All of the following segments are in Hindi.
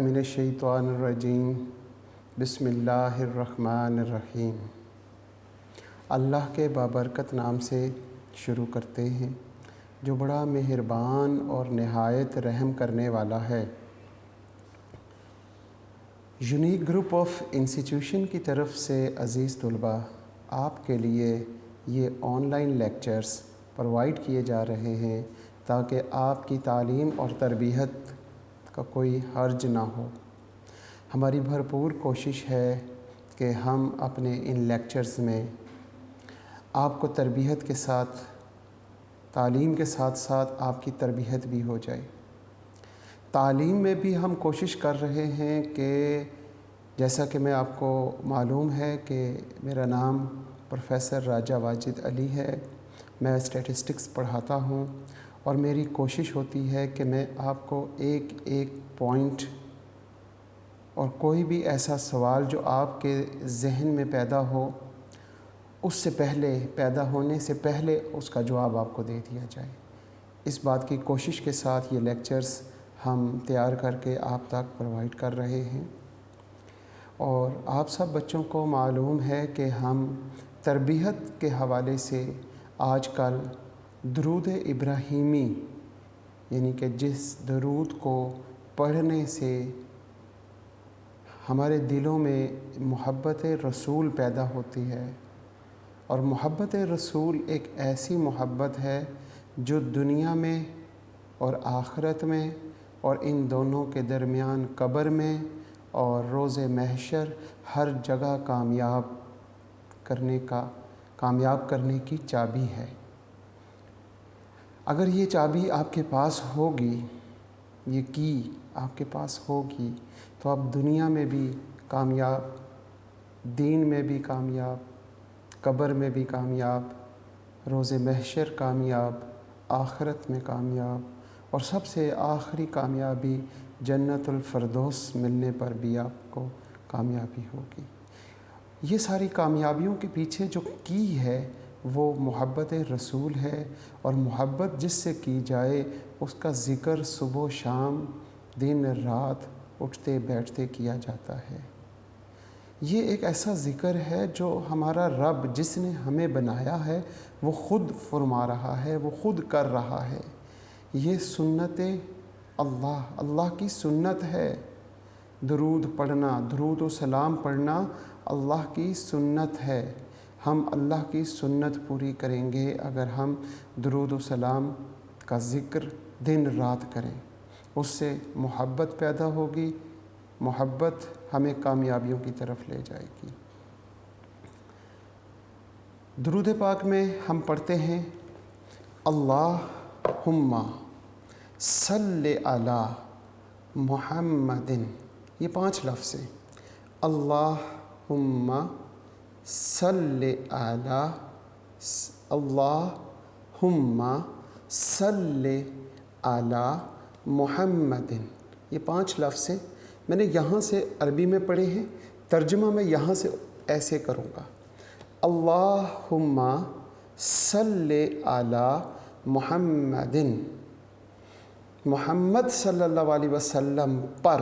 मिनश्शैतानिर्रजीम बिस्मिल्लाहिर्रहमानिर्रहीम। अल्लाह के बाबरकत नाम से शुरू करते हैं जो बड़ा मेहरबान और नहायत रहम करने वाला है। यूनिक ग्रुप ऑफ इंस्टीट्यूशन की तरफ से अज़ीज़ तलबा आपके लिए ये ऑनलाइन लेक्चर्स प्रोवाइड किए जा रहे हैं ताकि आपकी तालीम और तरबियत का कोई हर्ज ना हो। हमारी भरपूर कोशिश है कि हम अपने इन लेक्चर्स में आपको तरबियत के साथ, तालीम के साथ साथ आपकी तरबियत भी हो जाए। तालीम में भी हम कोशिश कर रहे हैं कि जैसा कि मैं आपको मालूम है कि मेरा नाम प्रोफेसर राजा वाजिद अली है, मैं स्टैटिस्टिक्स पढ़ाता हूँ और मेरी कोशिश होती है कि मैं आपको एक एक पॉइंट और कोई भी ऐसा सवाल जो आपके ज़हन में पैदा हो उससे पहले, पैदा होने से पहले उसका जवाब आपको दे दिया जाए। इस बात की कोशिश के साथ ये लेक्चर्स हम तैयार करके आप तक प्रोवाइड कर रहे हैं। और आप सब बच्चों को मालूम है कि हम तरबियत के हवाले से आजकल दरूद इब्राहीमी यानी कि जिस दरूद को पढ़ने से हमारे दिलों में मोहब्बत रसूल पैदा होती है, और मोहब्बत रसूल एक ऐसी मोहब्बत है जो दुनिया में और आखिरत में और इन दोनों के दरमियान कब्र में और रोज़े महशर हर जगह कामयाब करने की चाबी है। अगर ये चाबी आपके पास होगी, ये की आपके पास होगी, तो आप दुनिया में भी कामयाब, दीन में भी कामयाब, कब्र में भी कामयाब, रोज़े महशर कामयाब, आखिरत में कामयाब, और सबसे आखिरी कामयाबी जन्नतुल फ़िरदौस मिलने पर भी आपको कामयाबी होगी। ये सारी कामयाबियों के पीछे जो की है वो मोहब्बत रसूल है, और मोहब्बत जिससे की जाए उसका ज़िक्र सुबह शाम दिन रात उठते बैठते किया जाता है। ये एक ऐसा ज़िक्र है जो हमारा रब जिसने हमें बनाया है वो ख़ुद फरमा रहा है, वो ख़ुद कर रहा है। ये सुन्नत अल्लाह की सुन्नत है। दरूद पढ़ना, दरूद व सलाम पढ़ना अल्लाह की सुन्नत है। हम अल्लाह की सुन्नत पूरी करेंगे अगर हम दरूद व सलाम का ज़िक्र दिन रात करें। उससे मोहब्बत पैदा होगी, मोहब्बत हमें कामयाबियों की तरफ ले जाएगी। दरूद पाक में हम पढ़ते हैं अल्लाहुम्मा सल्ले अला मुहम्मदिन। ये 5 लफ्ज़ हैं। अल्लाहुम्मा सल्ले अला, अल्लाहुम्मा सल्ले अला मुहम्मदिन। ये 5 लफ्ज़ हैं। मैंने यहाँ से अरबी में पढ़े हैं, तर्जुमा मैं यहाँ से ऐसे करूँगा। अल्लाहुम्मा सल्ले अला मुहम्मदिन, मोहम्मद सल्लल्लाहु अलैहि वसल्लम पर।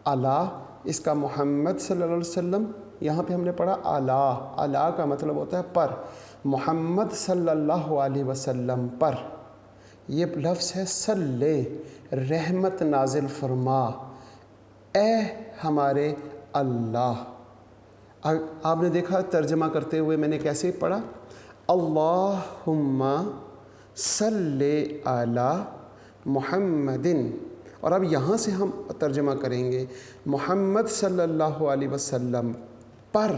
अला, इसका मोहम्मद सल्लल्लाहु अलैहि वसल्लम, यहाँ पे हमने पढ़ा अला, अला का मतलब होता है पर। मोहम्मद सल्लल्लाहु अलैहि वसल्लम पर, ये लफ्ज़ है सल्ले, रहमत नाजिल फरमा, ए हमारे अल्लाह। आपने देखा तर्जमा करते हुए मैंने कैसे पढ़ा, अल्लाहुम्मा सल्ले अला मुहम्मदिन। और अब यहाँ से हम तर्जमा करेंगे मोहम्मद सल्लल्लाहु अलैहि वसल्लम पर।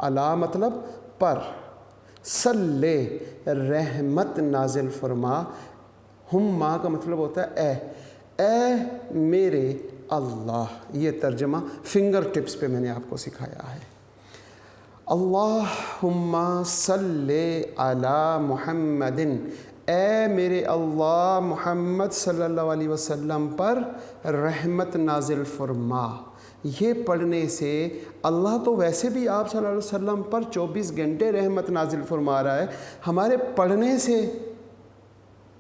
अला मतलब पर, सल्ले रहमत नाजिल फरमा, हुम्मा का मतलब होता है ए मेरे अल्लाह। ये तर्जमा फिंगर टिप्स पे मैंने आपको सिखाया है। अल्लाहुम्मा सल्ले अला मुहम्मदिन, ए मेरे अल्लाह मुहम्मद सल्लल्लाहु अलैहि वसल्लम पर रहमत नाजिल फरमा। ये पढ़ने से अल्लाह तो वैसे भी आप सल्लल्लाहु अलैहि वसल्लम पर 24 घंटे रहमत नाजिल फरमा रहा है, हमारे पढ़ने से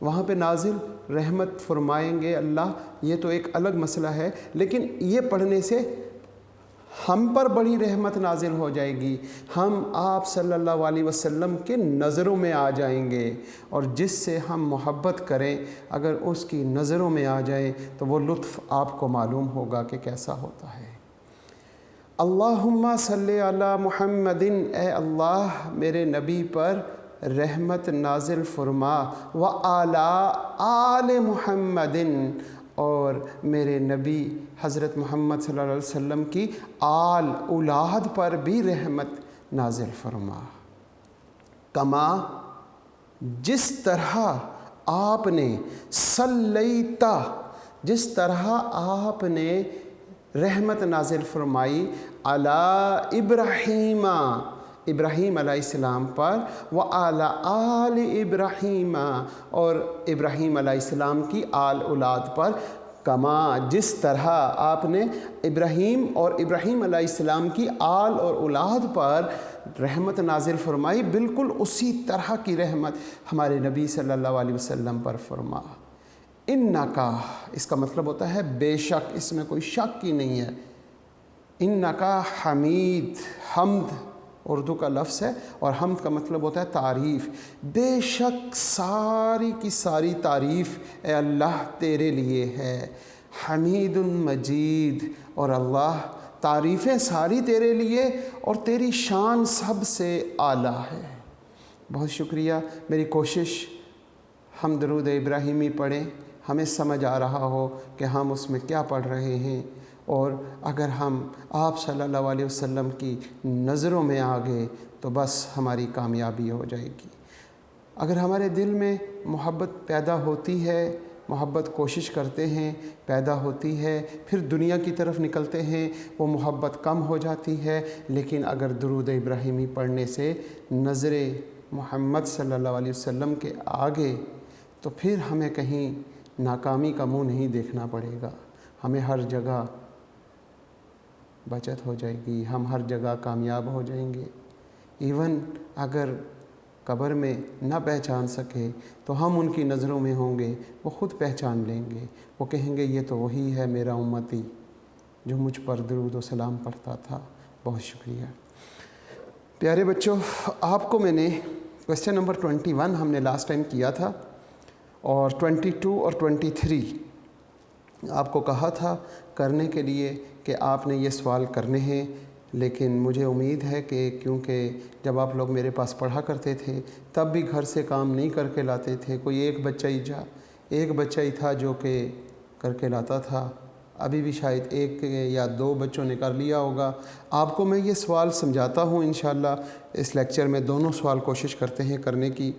वहाँ पे नाजिल रहमत फरमाएंगे अल्लाह, ये तो एक अलग मसला है, लेकिन ये पढ़ने से हम पर बड़ी रहमत नाजिल हो जाएगी। हम आप सल्लल्लाहु अलैहि वसल्लम के नज़रों में आ जाएंगे, और जिससे हम मोहब्बत करें अगर उसकी नज़रों में आ जाए तो वो लुत्फ़ आपको मालूम होगा कि कैसा होता है। अल्लाहुम्मा सल्ली अला मुहम्मदिन, ए अल्लाह मेरे नबी पर रहमत नाजिल फरमा, व आला आले मुहम्मदिन, और मेरे नबी हज़रत मोहम्मद सल्लल्लाहु अलैहि वसल्लम की आल औलाद पर भी रहमत नाजिल फरमा। कमा, जिस तरह आपने सल्लैता, जिस तरह आपने रहमत नाजिल फरमाई अला इब्राहीमा, इब्राहीम अलैहिस्सलाम पर, व आला आल इब्राहीमा, और इब्राहीम अलैहिस्सलाम की आल औलाद पर, कमा जिस तरह आपने इब्राहीम और इब्राहीम अलैहिस्सलाम की आल और औलाद पर रहमत नाजिल फरमाई, बिल्कुल उसी तरह की रहमत हमारे नबी सल्लल्लाहु अलैहि वसल्लम पर फरमा। इन्नका, इसका मतलब होता है बेशक, इसमें कोई शक ही नहीं है। इन्नका हमीद, हम्द उर्दू का लफ्ज़ है, और हम्द का मतलब होता है तारीफ़। बेशक सारी की सारी तारीफ़ ए अल्लाह तेरे लिए है। हमीदुन मजीद, और अल्लाह तारीफ़ें सारी तेरे लिए, और तेरी शान सबसे आला है। बहुत शुक्रिया। मेरी कोशिश हम दरूद इब्राहिमी पढ़ें, हमें समझ आ रहा हो कि हम उसमें क्या पढ़ रहे हैं, और अगर हम आप सल्लल्लाहु अलैहि वसल्लम की नज़रों में आ गए तो बस हमारी कामयाबी हो जाएगी। अगर हमारे दिल में मोहब्बत पैदा होती है, मोहब्बत कोशिश करते हैं पैदा होती है, फिर दुनिया की तरफ निकलते हैं, वो मोहब्बत कम हो जाती है। लेकिन अगर दरूद इब्राहिमी पढ़ने से नज़रे मोहम्मद सल्लल्लाहु अलैहि वसल्लम के आगे, तो फिर हमें कहीं नाकामी का मुँह नहीं देखना पड़ेगा। हमें हर जगह बचत हो जाएगी, हम हर जगह कामयाब हो जाएंगे। इवन अगर कब्र में ना पहचान सके तो हम उनकी नज़रों में होंगे, वो ख़ुद पहचान लेंगे। वो कहेंगे ये तो वही है मेरा उम्मती जो मुझ पर दरूद व सलाम पढ़ता था। बहुत शुक्रिया। प्यारे बच्चों, आपको मैंने क्वेश्चन नंबर 21 हमने लास्ट टाइम किया था, और 22 और 23 आपको कहा था करने के लिए कि आपने ये सवाल करने हैं। लेकिन मुझे उम्मीद है कि क्योंकि जब आप लोग मेरे पास पढ़ा करते थे तब भी घर से काम नहीं करके लाते थे, कोई एक बच्चा ही था जो कि करके लाता था। अभी भी शायद एक या दो बच्चों ने कर लिया होगा। आपको मैं ये सवाल समझाता हूँ इंशाल्लाह। इस लेक्चर में दोनों सवाल कोशिश करते हैं करने की।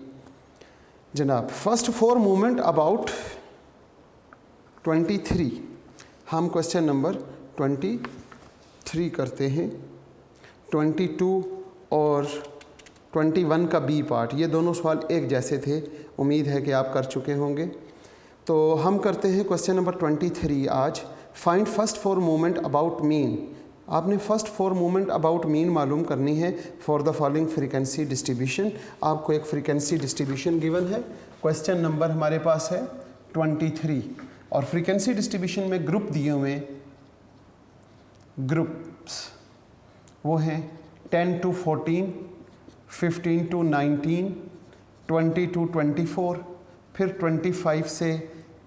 जनाब, फर्स्ट 4 मूवमेंट अबाउट 23, हम क्वेश्चन नंबर 23 करते हैं। 22 और 21 का बी पार्ट, ये दोनों सवाल एक जैसे थे, उम्मीद है कि आप कर चुके होंगे। तो हम करते हैं क्वेश्चन नंबर 23 आज। Find first 4 movement about mean. आपने फर्स्ट 4 मूवमेंट अबाउट मीन मालूम करनी है for the following frequency distribution. आपको एक फ्रीक्वेंसी डिस्ट्रीब्यूशन गिवन है। क्वेश्चन नंबर हमारे पास है 23, और फ्रीक्वेंसी डिस्ट्रीब्यूशन में ग्रुप दिए हुए, ग्रुप्स वो हैं 10 to 14, 15 to 19, 20 to 24, फिर 25 से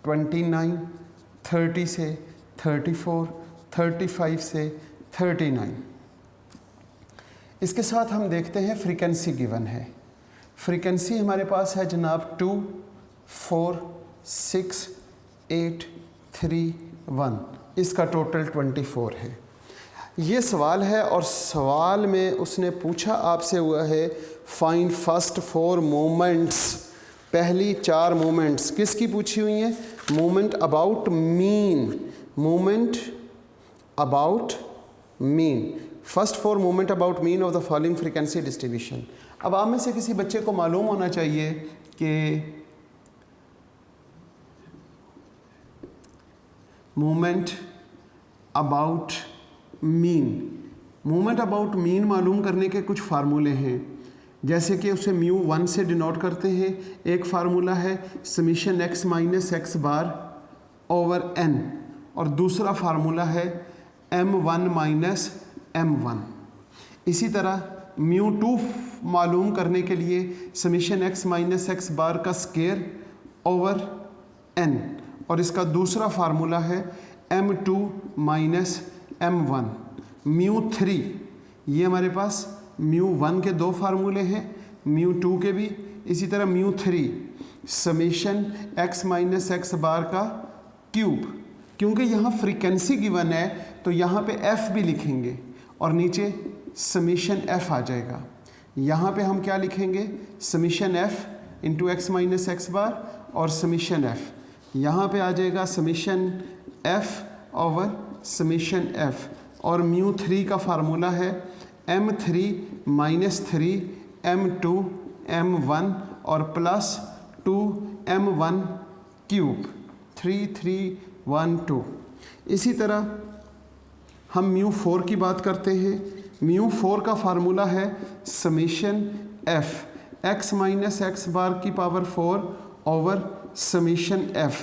29, 30 से 34, 35 से 39। इसके साथ हम देखते हैं फ्रीक्वेंसी गिवन है। फ्रीक्वेंसी हमारे पास है जनाब 2, 4, 6, 8, 3, 1। इसका टोटल 24 है। ये सवाल है, और सवाल में उसने पूछा आपसे हुआ है फाइंड फर्स्ट 4 मूवमेंट्स। पहली 4 मूवमेंट्स किसकी पूछी हुई हैं? Moment about mean, movement about mean, first 4 movement about mean of the following frequency distribution. अब आप में से किसी बच्चे को मालूम होना चाहिए कि movement about mean, movement about mean मालूम करने के कुछ फार्मूले हैं। जैसे कि उसे म्यू 1 से डिनोट करते हैं। एक फार्मूला है समीशन x माइनस एक्स बार ओवर n, और दूसरा फार्मूला है m1 माइनस m1। इसी तरह म्यू 2 मालूम करने के लिए summation x minus X bar का स्केयर ओवर n, और इसका दूसरा फार्मूला है m2 माइनस m1। म्यू 3, ये हमारे पास म्यू 1 के दो फार्मूले हैं, म्यू 2 के भी। इसी तरह mu 3 summation x minus X bar का क्यूब, क्योंकि यहाँ फ्रीक्वेंसी गिवन है तो यहाँ पे f भी लिखेंगे और नीचे समीशन f आ जाएगा। यहाँ पे हम क्या लिखेंगे, summation f into X minus X bar और समीशन f। यहाँ पे आ जाएगा summation f over summation f, और म्यू 3 का फार्मूला है m3 माइनस 3 m2 m1 और प्लस 2 m1 क्यूब 3 3 1 2। इसी तरह हम म्यू 4 की बात करते हैं। म्यू 4 का फार्मूला है summation f x minus X bar की पावर 4 ओवर समीशन f,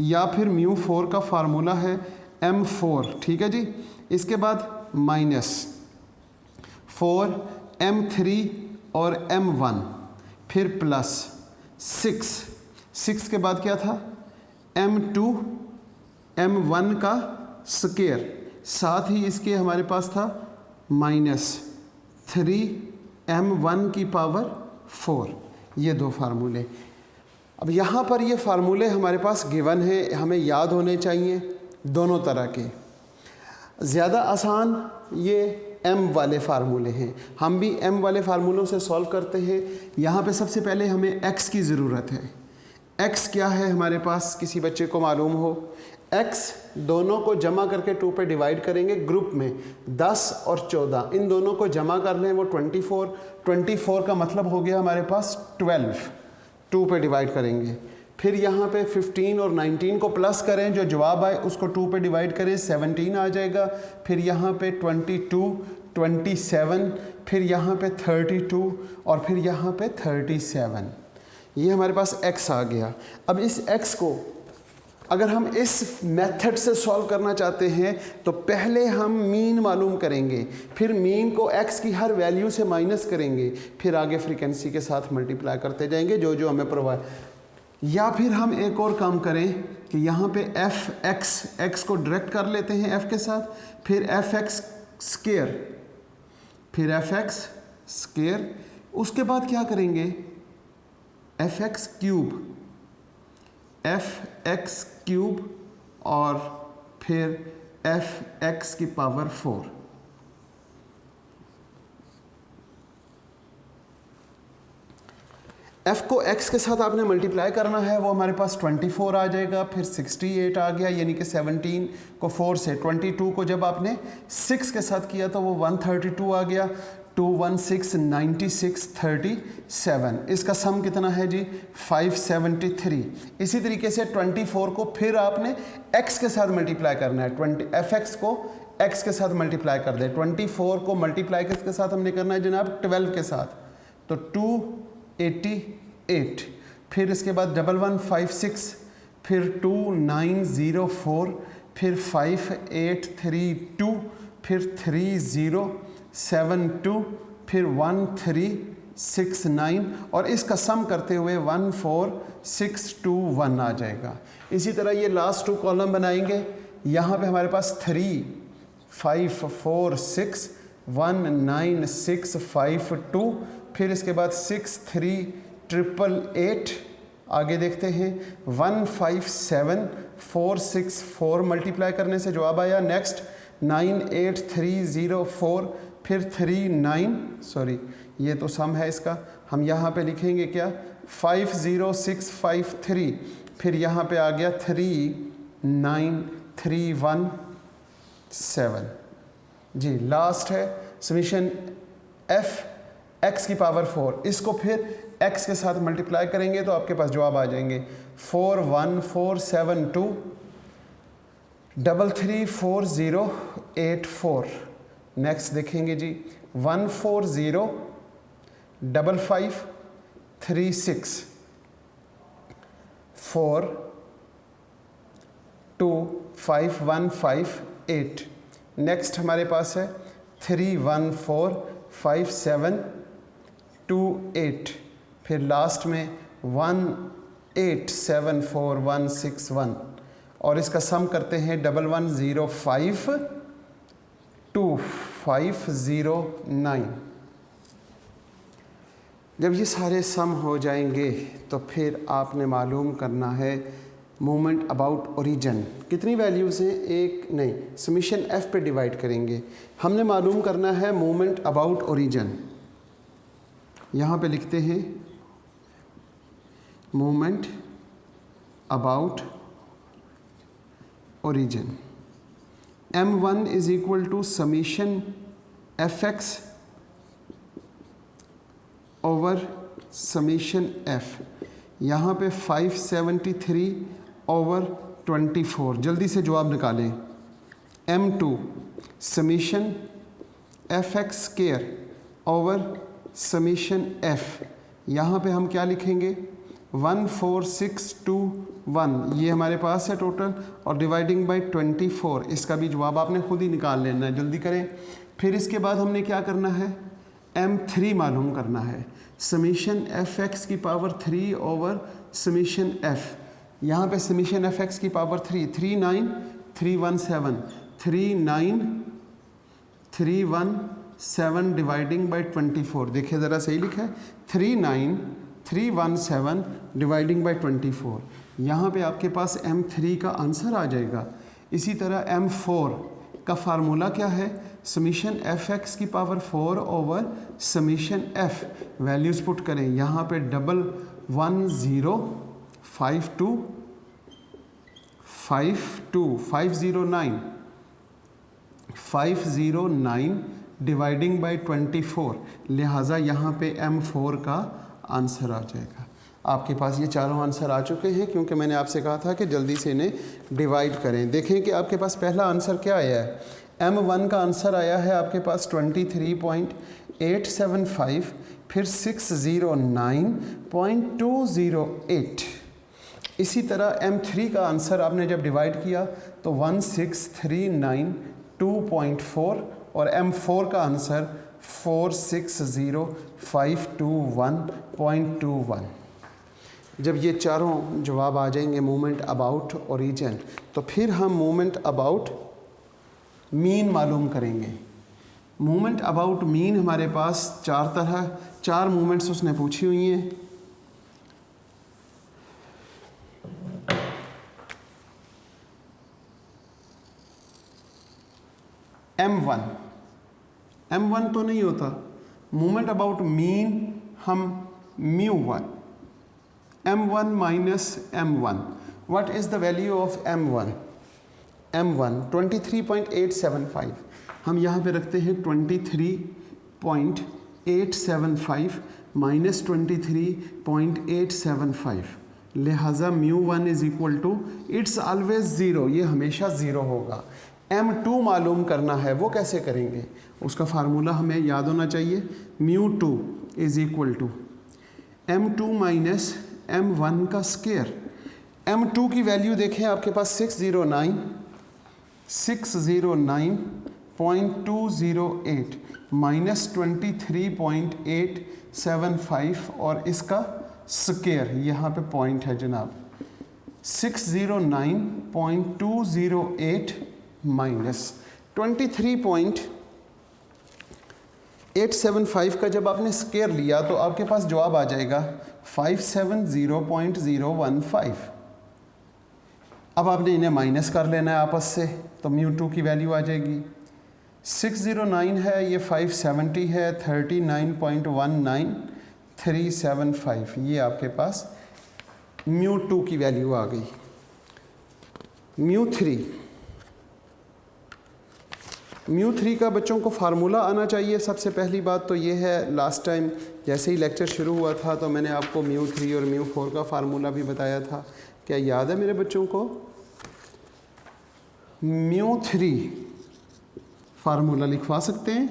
या फिर म्यू 4 का फार्मूला है m4। ठीक है जी। इसके बाद माइनस 4 m3 और m1, फिर प्लस 6 के बाद क्या था m2 m1 का स्केयर, साथ ही इसके हमारे पास था माइनस 3 m1 की पावर 4। ये दो फार्मूले। अब यहाँ पर ये फार्मूले हमारे पास गिवन है, हमें याद होने चाहिए दोनों तरह के। ज़्यादा आसान ये m वाले फार्मूले हैं, हम भी m वाले फार्मूलों से सॉल्व करते हैं। यहाँ पे सबसे पहले हमें x की ज़रूरत है। x क्या है हमारे पास, किसी बच्चे को मालूम हो, x दोनों को जमा करके 2 पे डिवाइड करेंगे ग्रुप में, 10 और 14 इन दोनों को जमा कर लें वो 24 का मतलब हो गया हमारे पास 12, 2 पे डिवाइड करेंगे। फिर यहाँ पे 15 और 19 को प्लस करें, जो जवाब आए उसको 2 पे डिवाइड करें, 17 आ जाएगा। फिर यहाँ पे 22, 27, फिर यहाँ पे 32 और फिर यहाँ पे 37। ये हमारे पास x आ गया। अब इस x को अगर हम इस मेथड से सॉल्व करना चाहते हैं तो पहले हम मीन मालूम करेंगे, फिर मीन को x की हर वैल्यू से माइनस करेंगे, फिर आगे फ्रीक्वेंसी के साथ मल्टीप्लाई करते जाएंगे जो जो हमें प्रोवाइड। या फिर हम एक और काम करें कि यहाँ पे x को डायरेक्ट कर लेते हैं f के साथ, फिर fx स्क्वायर, उसके बाद क्या करेंगे fx क्यूब और फिर fx की पावर 4। f को x के साथ आपने मल्टीप्लाई करना है, वो हमारे पास 24 आ जाएगा, फिर 68 आ गया, यानी कि 17 को 4 से, 22 को जब आपने 6 के साथ किया तो वो 132 आ गया, 216 96 37। इसका सम कितना है जी 573। इसी तरीके से 24 को फिर आपने x के साथ मल्टीप्लाई करना है, fx को x के साथ मल्टीप्लाई कर दे। 24 को मल्टीप्लाई किसके साथ हमने करना है जनाब 12 के साथ, तो 288, फिर इसके बाद 1156, फिर 2904, फिर 5832, फिर 3072, फिर 1369 और इसका सम करते हुए 14621 आ जाएगा। इसी तरह ये लास्ट 2 कॉलम बनाएंगे। यहाँ पे हमारे पास 3 5 4 6 1 9 6 5 2, फिर इसके बाद 6 3 888, आगे देखते हैं 157 464 मल्टीप्लाई करने से जवाब आया। नेक्स्ट 98304, फिर 39 ये तो सम है इसका, हम यहाँ पे लिखेंगे क्या 50653, फिर यहाँ पे आ गया 39317 जी। लास्ट है समीशन f x की पावर 4, इसको फिर x के साथ मल्टीप्लाई करेंगे तो आपके पास जवाब आ जाएंगे 41472 334084। नेक्स्ट देखेंगे जी 140 55364158। नेक्स्ट हमारे पास है 3145728। फिर लास्ट में 1874161 और इसका सम करते हैं 11052509। जब ये सारे सम हो जाएंगे तो फिर आपने मालूम करना है मूवमेंट अबाउट ओरिजिन। कितनी वैल्यूज़ हैं? एक नहीं, समीशन एफ पे डिवाइड करेंगे। हमने मालूम करना है मूवमेंट अबाउट ओरिजिन। यहाँ पे लिखते हैं moment about origin. m1 is equal to summation F X over summation F. यहाँ पे 573 ओवर 24। जल्दी से जवाब निकालें। m2 summation F x square over summation F. यहाँ पे हम क्या लिखेंगे? 14621 ये हमारे पास है टोटल, और डिवाइडिंग बाय 24। इसका भी जवाब आपने खुद ही निकाल लेना है, जल्दी करें। फिर इसके बाद हमने क्या करना है? m3 मालूम करना है। समीशन एफ एक्स की पावर 3 ओवर समीशन एफ। यहाँ पे समीशन एफ एक्स की पावर 39317 डिवाइडिंग बाई 24। देखिए ज़रा सही लिखा है, 39317 डिवाइडिंग बाई 24। यहाँ पे आपके पास m3 का आंसर आ जाएगा। इसी तरह m4 का फार्मूला क्या है? समीशन एफ एक्स की power 4 over summation F. Values put करें। यहाँ पे 509 डिवाइडिंग बाई 24। लिहाजा यहाँ पे m4 का आंसर आ जाएगा। आपके पास ये चारों आंसर आ चुके हैं, क्योंकि मैंने आपसे कहा था कि जल्दी से इन्हें डिवाइड करें। देखें कि आपके पास पहला आंसर क्या आया है। m1 का आंसर आया है आपके पास 23.875, फिर 609.208। इसी तरह m3 का आंसर आपने जब डिवाइड किया तो 16392.4 और m4 का आंसर 460521.21। जब ये चारों जवाब आ जाएंगे मूवमेंट अबाउट ओरिजिन, तो फिर हम मूवमेंट अबाउट मीन मालूम करेंगे। मूवमेंट अबाउट मीन हमारे पास चार मूवमेंट्स उसने पूछी हुई हैं। m1 तो नहीं होता। मूवमेंट अबाउट मीन हम μ1, m1 minus m1। What is the value of m1? 23.875। हम यहाँ पे रखते हैं 23.875 माइनस 23.875। लिहाजा μ1 is equal to, it's always zero, ये हमेशा ज़ीरो होगा। m2 मालूम करना है, वो कैसे करेंगे? उसका फार्मूला हमें याद होना चाहिए। μ2 is equal to m2 minus m1 का स्क्वायर। m2 की वैल्यू देखें आपके पास 609.208 माइनस 23.875 और इसका स्क्वायर, यहाँ पे पॉइंट है जनाब। 609.208 माइनस 23.875 का जब आपने स्क्वायर लिया तो आपके पास जवाब आ जाएगा 570.015। अब आपने इन्हें माइनस कर लेना है आपस से, तो μ2 की वैल्यू आ जाएगी 609 है, ये 570 है, 39.19375। ये आपके पास μ2 की वैल्यू आ गई। μ3 का बच्चों को फार्मूला आना चाहिए। सबसे पहली बात तो ये है, लास्ट टाइम जैसे ही लेक्चर शुरू हुआ था तो मैंने आपको μ3 और μ4 का फार्मूला भी बताया था। क्या याद है मेरे बच्चों को? μ3 फार्मूला लिखवा सकते हैं।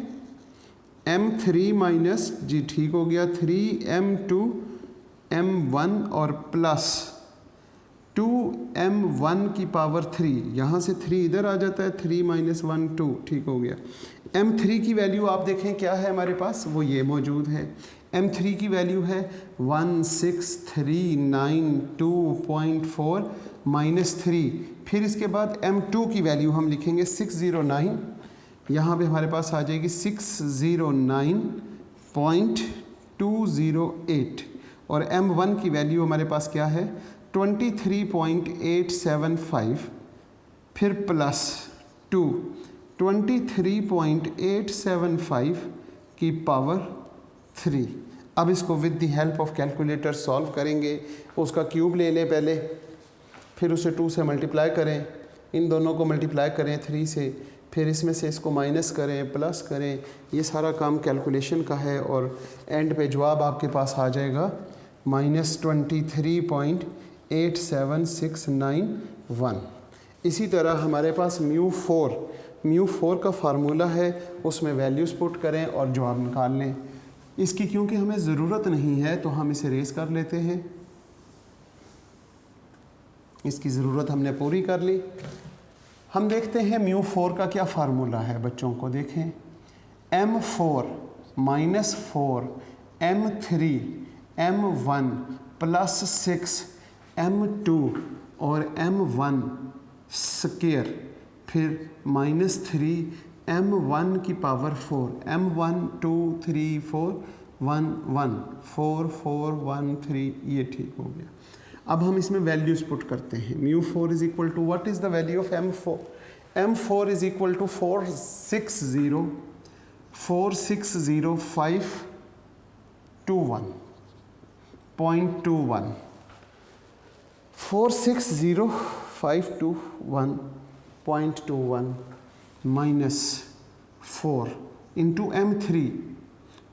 m3 माइनस, जी ठीक हो गया, 3m2 m1 और प्लस 2m1 की पावर 3, यहाँ से 3 इधर आ जाता है, 3 माइनस 1 2, ठीक हो गया। m3 की वैल्यू आप देखें क्या है हमारे पास, वो ये मौजूद है। m3 की वैल्यू है 16392.4 माइनस 3। फिर इसके बाद m2 की वैल्यू हम लिखेंगे 609, यहाँ पे हमारे पास आ जाएगी 609.208 और m1 की वैल्यू हमारे पास क्या है 23.875, फिर प्लस 2 23.875 की पावर 3। अब इसको with the help of calculator solve करेंगे। उसका क्यूब ले लें पहले, फिर उसे 2 से मल्टीप्लाई करें, इन दोनों को मल्टीप्लाई करें 3 से, फिर इसमें से इसको माइनस करें, प्लस करें। ये सारा काम कैलकुलेशन का है और एंड पे जवाब आपके पास आ जाएगा -23.87691। इसी तरह हमारे पास म्यू 4 का फार्मूला है, उसमें वैल्यूज़ पुट करें और जवाब निकाल लें। इसकी क्योंकि हमें ज़रूरत नहीं है तो हम इसे रेस कर लेते हैं, इसकी ज़रूरत हमने पूरी कर ली। हम देखते हैं म्यू 4 का क्या फार्मूला है, बच्चों को देखें। m4 minus 4 m3 m1 plus 6 m2 और m1 स्क्वायर, फिर -3 m1 की पावर 4, m1 2 3 4 1 1 4 4 1 3, ये ठीक हो गया। अब हम इसमें वैल्यूज़ पुट करते हैं। Mu 4 is equal to, what is the value of m4? m4 is equal to 460 521.21 460,521.21 minus 4 into m3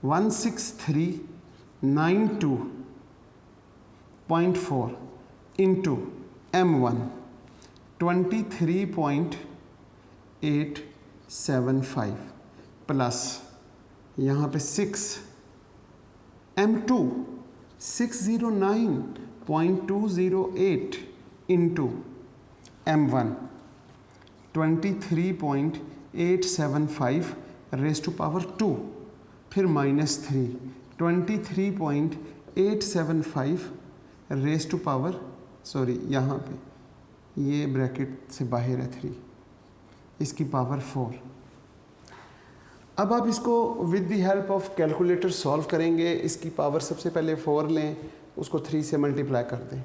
16392.4 into m1 23.875 plus यहाँ पे 6 m2 609.208 into m1 23.875 raise to power 2, फिर -3 23.875 रेज टू पावर, सॉरी यहाँ पे ये ब्रैकेट से बाहर है 3, इसकी पावर 4। अब आप इसको with the help of calculator solve करेंगे। इसकी पावर सबसे पहले 4 लें, उसको 3 से मल्टीप्लाई कर दें,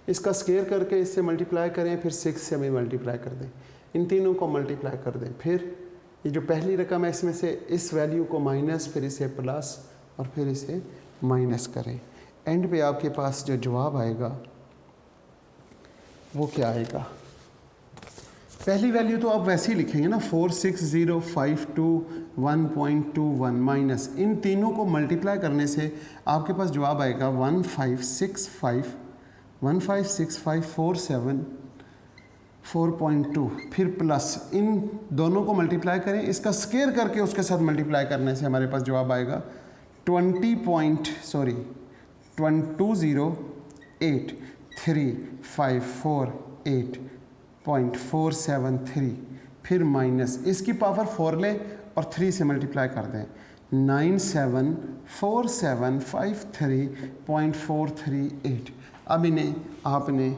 इसका स्क्वायर करके इससे मल्टीप्लाई करें, फिर 6 से भी मल्टीप्लाई कर दें, इन तीनों को मल्टीप्लाई कर दें। फिर ये जो पहली रकम है इसमें से इस वैल्यू को माइनस, फिर इसे प्लस और फिर इसे माइनस करें। एंड पे आपके पास जो जवाब आएगा वो क्या आएगा? पहली वैल्यू तो आप वैसे ही लिखेंगे ना, 460,521.21 माइनस, इन तीनों को मल्टीप्लाई करने से आपके पास जवाब आएगा 156547.4.2, फिर प्लस इन दोनों को मल्टीप्लाई करें, इसका स्क्वायर करके उसके साथ मल्टीप्लाई करने से हमारे पास जवाब आएगा 20.83548.473, फिर माइनस, इसकी पावर 4 लें और 3 से मल्टीप्लाई कर दें, 974753.438। अब इन्हें आपने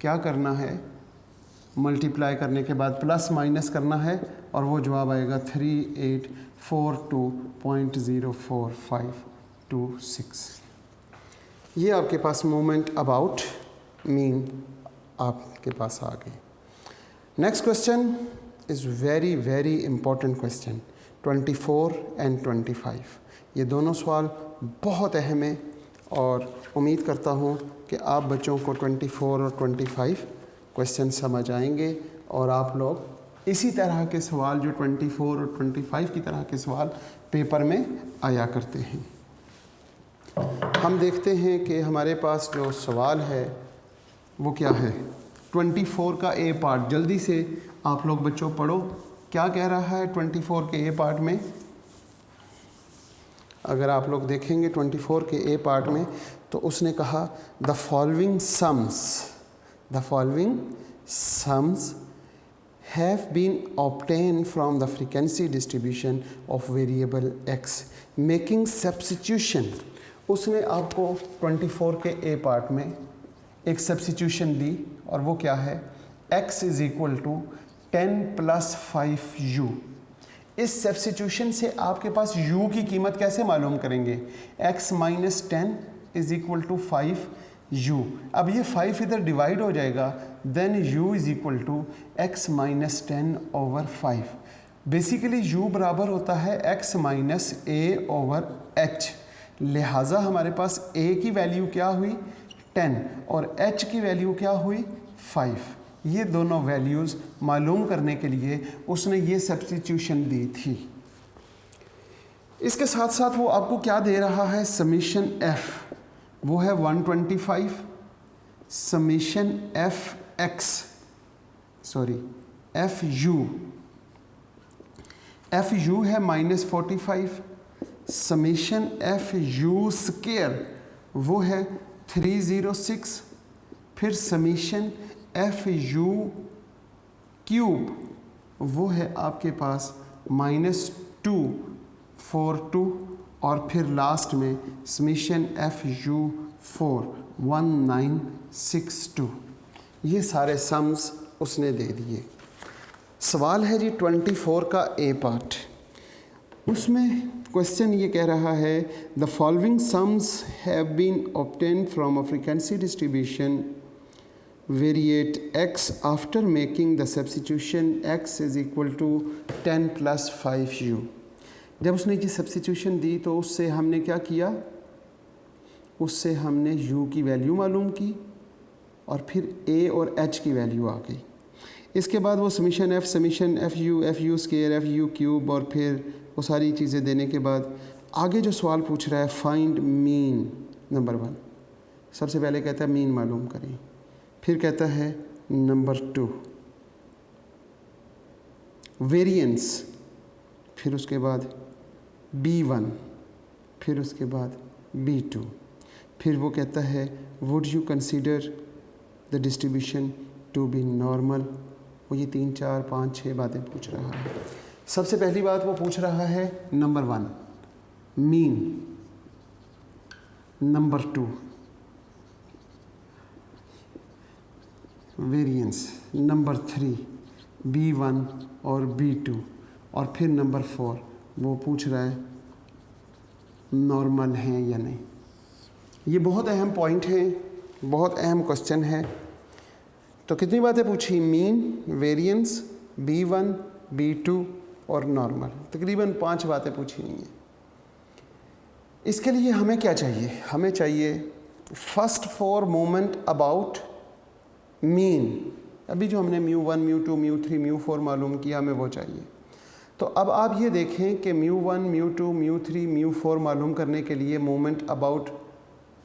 क्या करना है, मल्टीप्लाई करने के बाद प्लस माइनस करना है और वो जवाब आएगा 3842.04526। ये आपके पास मोमेंट अबाउट मीन आपके पास आ गई। Next question is very very important question, 24 and 25। ये दोनों सवाल बहुत अहम है और उम्मीद करता हूँ कि आप बच्चों को 24 और 25 क्वेश्चन समझ आएंगे और आप लोग इसी तरह के सवाल जो 24 और 25 की तरह के सवाल पेपर में आया करते हैं। हम देखते हैं कि हमारे पास जो सवाल है वो क्या है। 24 का ए पार्ट, जल्दी से आप लोग बच्चों पढ़ो क्या कह रहा है 24 के ए पार्ट में। अगर आप लोग देखेंगे 24 के ए पार्ट में, तो उसने कहा the following sums have been obtained from the frequency distribution of variable x making substitution। उसने आपको 24 के ए पार्ट में एक सब्स्टिट्यूशन दी और वो क्या है, x is equal to 10 + 5u। इस सब्स्टिट्यूशन से आपके पास u की कीमत कैसे मालूम करेंगे, x - 10 is equal to 5u। अब ये 5 इधर डिवाइड हो जाएगा, then u is equal to x - 10/5। Basically u बराबर होता है x - a/h। लिहाजा हमारे पास a की वैल्यू क्या हुई 10 और h की वैल्यू क्या हुई 5। ये दोनों वैल्यूज़ मालूम करने के लिए उसने ये सब्स्टिट्यूशन दी थी। इसके साथ साथ वो आपको क्या दे रहा है, समीशन f, वो है 125, समीशन fu है -45, समीशन fu स्क्वायर वो है 306, फिर समीशन fu क्यूब वो है आपके पास -242 और फिर लास्ट में समीशन fu 4 1962। ये सारे सम्स उसने दे दिए। सवाल है जी 24 का ए पार्ट, उसमें क्वेश्चन ये कह रहा है the following sums have been obtained from a frequency distribution variate x after making the substitution x is equal to 10 + 5u। जब उसने ये सब्स्टिट्यूशन दी तो उससे हमने क्या किया, उससे हमने u की वैल्यू मालूम की और फिर a और h की वैल्यू आ गई। इसके बाद वो summation f, summation fu square, fu cube और फिर वो सारी चीज़ें देने के बाद आगे जो सवाल पूछ रहा है फाइंड मीन नंबर 1। सबसे पहले कहता है मीन मालूम करें, फिर कहता है नंबर 2 वेरिएंस, फिर उसके बाद b1, फिर उसके बाद b2, फिर वो कहता है would you consider the distribution to be normal. वो ये 3 4 5 6 बातें पूछ रहा है। सबसे पहली बात वो पूछ रहा है number 1 mean, number 2 variance, number 3 b1 और b2 और फिर नंबर 4 वो पूछ रहा है नॉर्मल हैं या नहीं। ये बहुत अहम पॉइंट है, बहुत अहम क्वेश्चन है। तो कितनी बातें पूछी, मीन, वेरिएंस, b1, b2 और नॉर्मल, तकरीबन 5 बातें पूछी हुई हैं। इसके लिए हमें क्या चाहिए, हमें चाहिए फर्स्ट 4 मोमेंट अबाउट मीन। अभी जो हमने μ1, μ2, μ3, μ4 मालूम किया, हमें वो चाहिए। तो अब आप ये देखें कि μ1, μ2, μ3, μ4 मालूम करने के लिए मोमेंट अबाउट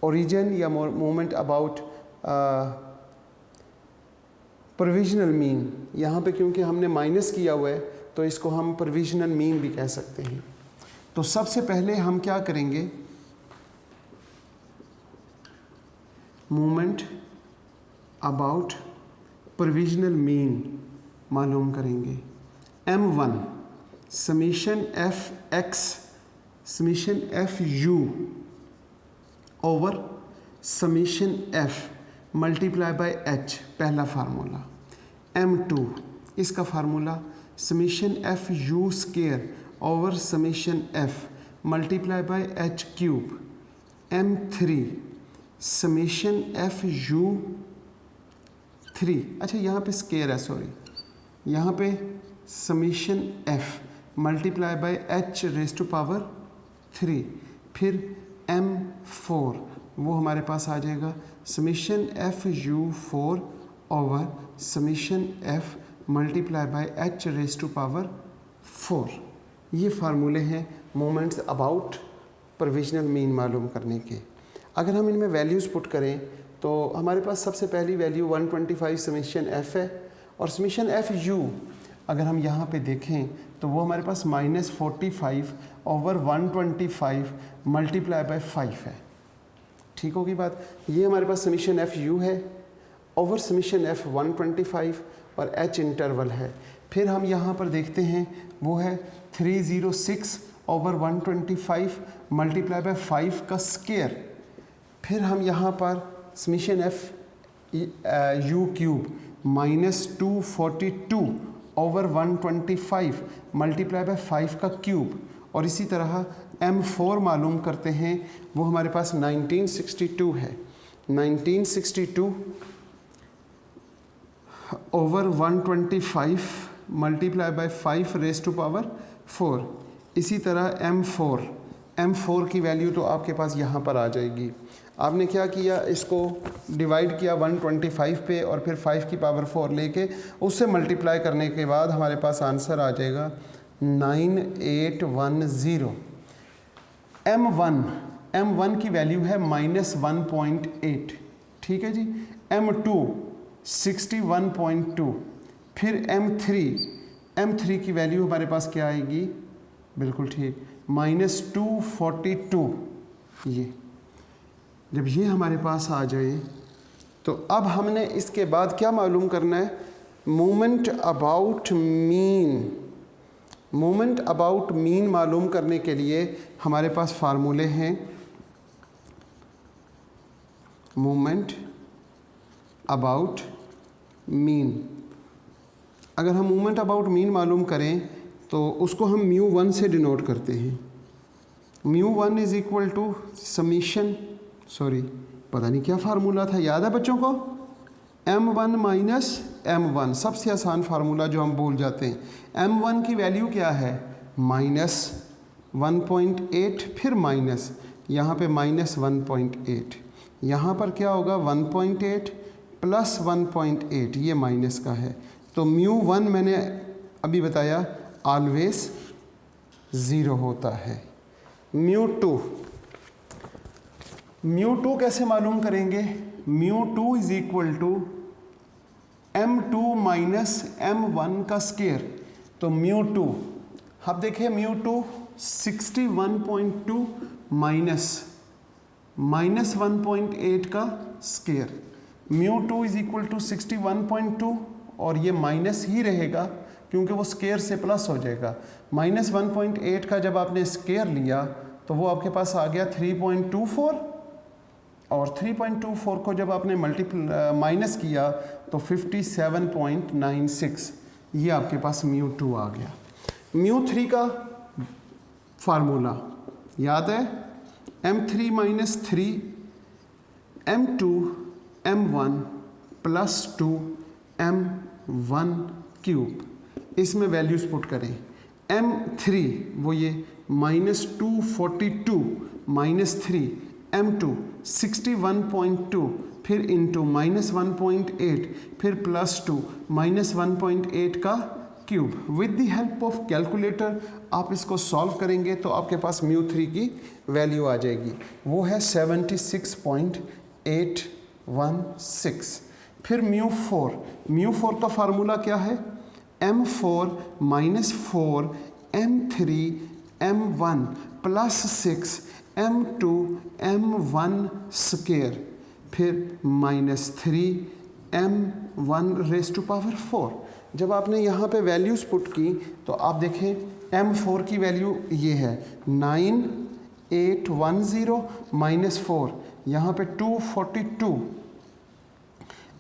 ओरिजिन या मोमेंट अबाउट प्रोविजनल मीन, यहाँ पे क्योंकि हमने माइनस किया हुआ है तो इसको हम प्रोविजनल मीन भी कह सकते हैं। तो सबसे पहले हम क्या करेंगे, मोमेंट अबाउट प्रोविजनल मीन मालूम करेंगे। m1 summation fx summation fu over summation f multiply by h, पहला फार्मूला। m2 इसका formula summation fu square over summation f multiply by h cube. m3 summation fu 3, अच्छा यहाँ पे स्क्वायर है, सॉरी, यहाँ पे summation f multiply by h raise to power 3, फिर m4 वो हमारे पास आ जाएगा summation fu4 over summation f multiply by h raise to power 4। ये फार्मूले हैं मोमेंट्स अबाउट प्रोविजनल मीन मालूम करने के। अगर हम इनमें वैल्यूज़ पुट करें तो हमारे पास सबसे पहली वैल्यू 125 समीशन f है और समीशन fu अगर हम यहाँ पे देखें तो वो हमारे पास -45 ओवर 125 मल्टीप्लाई बाय 5 है। ठीक होगी बात। ये हमारे पास समीशन एफ यू है ओवर समीशन एफ 125 और एच इंटरवल है। फिर हम यहाँ पर देखते हैं वो है 306 ओवर 125 मल्टीप्लाई बाय 5 का स्क्वायर। फिर हम यहाँ पर summation F u cube -242 over 125 multiply by 5 का क्यूब। और इसी तरह M4 मालूम करते हैं, वो हमारे पास 1962 है। 1962 over 125 multiply by 5 raise to power 4। इसी तरह M4 की वैल्यू तो आपके पास यहाँ पर आ जाएगी। आपने क्या किया, इसको डिवाइड किया 125 पे और फिर 5 की पावर 4 लेके उससे मल्टीप्लाई करने के बाद हमारे पास आंसर आ जाएगा 9810। M1 की वैल्यू है -1.8। ठीक है जी। M2 61.2। फिर M3 की वैल्यू हमारे पास क्या आएगी, बिल्कुल ठीक, -242। ये जब ये हमारे पास आ जाए तो अब हमने इसके बाद क्या मालूम करना है, मोमेंट अबाउट मीन मालूम करने के लिए हमारे पास फार्मूले हैं। मोमेंट अबाउट मीन, अगर हम मोमेंट अबाउट मीन मालूम करें तो उसको हम μ1 से डिनोट करते हैं। μ1 इज इक्वल टू समीशन, पता नहीं क्या फार्मूला था, याद है बच्चों को, M1 माइनस M1, सबसे आसान फार्मूला जो हम भूल जाते हैं। M1 की वैल्यू क्या है, -1.8, फिर माइनस, यहाँ पे -1.8, यहाँ पर क्या होगा 1.8 प्लस 1.8, ये माइनस का है। तो μ1 मैंने अभी बताया ऑलवेज 0 होता है। μ2 कैसे मालूम करेंगे, μ2 is equal to M2 minus M1 का स्क्वायर। तो μ2, अब देखिए μ2 61.2 माइनस -1.8 का स्क्वायर। μ2 इज इक्वल टू 61.2 और ये माइनस ही रहेगा क्योंकि वो स्क्वायर से प्लस हो जाएगा। -1.8 का जब आपने स्क्वायर लिया तो वो आपके पास आ गया 3.24 और 3.24 को जब आपने माइनस किया तो 57.96, ये आपके पास μ2 आ गया। μ3 का फार्मूला याद है, M3 minus 3 M2 M1 plus 2 M1 cube. इसमें वैल्यूज पुट करें। M3 वो ये -242 माइनस 3 M2 61.2 फिर इंटू -1.8 फिर +2 -1.8 का cube. With the help of calculator आप इसको सॉल्व करेंगे तो आपके पास μ3 की वैल्यू आ जाएगी, वो है 76.816। फिर μ4 का फार्मूला क्या है, M4 minus 4 M3 M1 plus 6 M2 M1 square फिर -3 M1 रेज़ टू पावर 4। जब आपने यहाँ पे वैल्यूज़ पुट की तो आप देखें M4 की वैल्यू ये है 9810 माइनस 4, यहाँ पे 242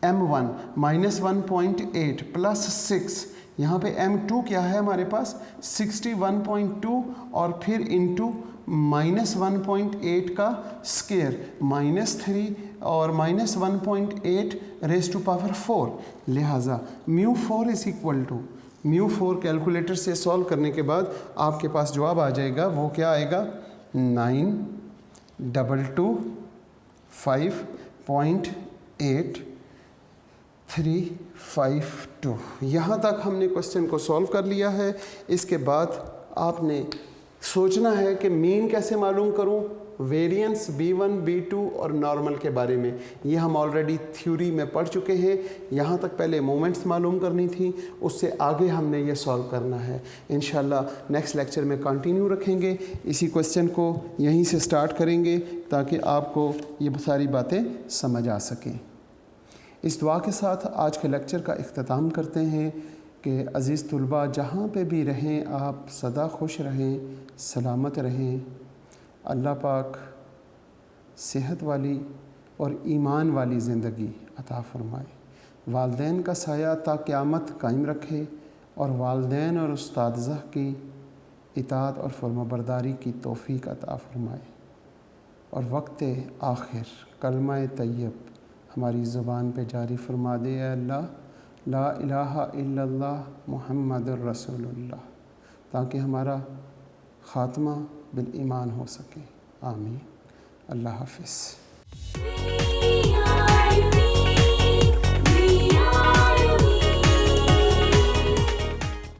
M1 -1.8 प्लस 6, यहाँ पे M2 क्या है हमारे पास 61.2 और फिर इंटू -1.8 का स्क्वायर -3 और -1.8 रेज़ टू पावर 4। लिहाजा μ4 इज इक्वल टू μ4 कैलकुलेटर से सॉल्व करने के बाद आपके पास जवाब आ जाएगा, वो क्या आएगा 922.8352। यहाँ तक हमने क्वेश्चन को सॉल्व कर लिया है। इसके बाद आपने सोचना है कि मीन कैसे मालूम करूं, वेरिएंस B1, B2 और नॉर्मल के बारे में ये हम ऑलरेडी थ्योरी में पढ़ चुके हैं। यहाँ तक पहले मोमेंट्स मालूम करनी थी, उससे आगे हमने ये सॉल्व करना है। इंशाल्लाह नेक्स्ट लेक्चर में कंटिन्यू रखेंगे, इसी क्वेश्चन को यहीं से स्टार्ट करेंगे ताकि आपको ये सारी बातें समझ आ सकें। इस दुआ के साथ आज के लेक्चर का इख्तिताम करते हैं कि अज़ीज़ तुलबा जहाँ पे भी रहें आप सदा खुश रहें, सलामत रहें। अल्लाह पाक सेहत वाली और ईमान वाली ज़िंदगी अता फ़रमाए, वालदैन का साया ता क़यामत कायम रखे और वालदैन और उस्तादज़ा की इताअत और फरमाबरदारी की तौफ़ीक अता फ़रमाए और वक्त आखिर कलमा तय्यब हमारी ज़ुबान पे जारी फरमा दे। अल्लाह ला इलाहा इल्लल्लाह मुहम्मदुर रसूलुल्लाह, ताकि हमारा ख़ात्मा बिल ईमान हो सके। आमीन। अल्लाह हाफ़िज़।